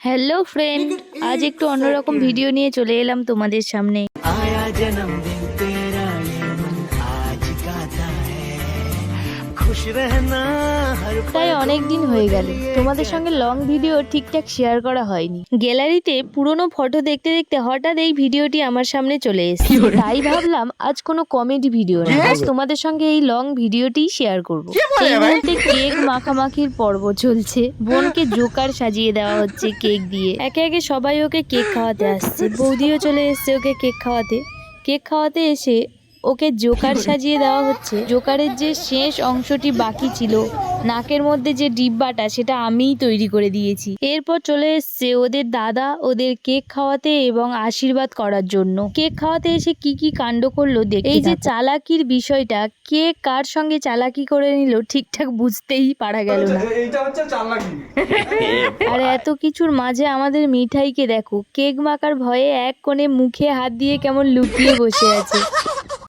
Hello friend, আজ একটু অন্যরকম ভিডিও নিয়ে চলে এলাম তোমাদের সামনে। आया जन्मदिन तेरा ये मन आज गाता है खुश रहना हर তাই অনেক দিন হয়ে গেল তোমাদের সঙ্গে লং ভিডিও ঠিকঠাক শেয়ার করা হয়নি। গ্যালারিতে পুরনো ফটো দেখতে দেখতে হঠাৎ এই ভিডিওটি আমার সামনে চলে এসেছে, তাই ভাবলাম আজ কোনো কমেডি ভিডিও না, আজ তোমাদের সঙ্গে এই লং ভিডিওটি শেয়ার করব। এই মুহূর্তে কেক মাখামাখির পর্ব চলছে, বোনকে জোকার সাজিয়ে দেওয়া হচ্ছে কেক দিয়ে। একে একে সবাই ওকে কেক খাওয়াতে আসছে, বৌদিও চলে এসছে ওকে কেক খাওয়াতে এসে ওকে জোকার সাজিয়ে দেওয়া হচ্ছে। জোকারের যে শেষ অংশটি বাকি ছিল, নাকের মধ্যে যে ডিব্বাটা, সেটা আমিই তৈরি করে দিয়েছি। এরপর চলে এসছে ওদের দাদা ওদের কেক খাওয়াতে এবং আশীর্বাদ করার জন্য। কেক খাওয়াতে এসে কি কি কাণ্ড করলো দেখ। এই যে চালাকির বিষয়টা, কে কার সঙ্গে চালাকি করে নিল ঠিকঠাক বুঝতেই পারা গেল না। আর এত কিছুর মাঝে আমাদের মিঠাইকে দেখো, কেক মাখার ভয়ে এক কোণে মুখে হাত দিয়ে কেমন লুকিয়ে বসে আছে।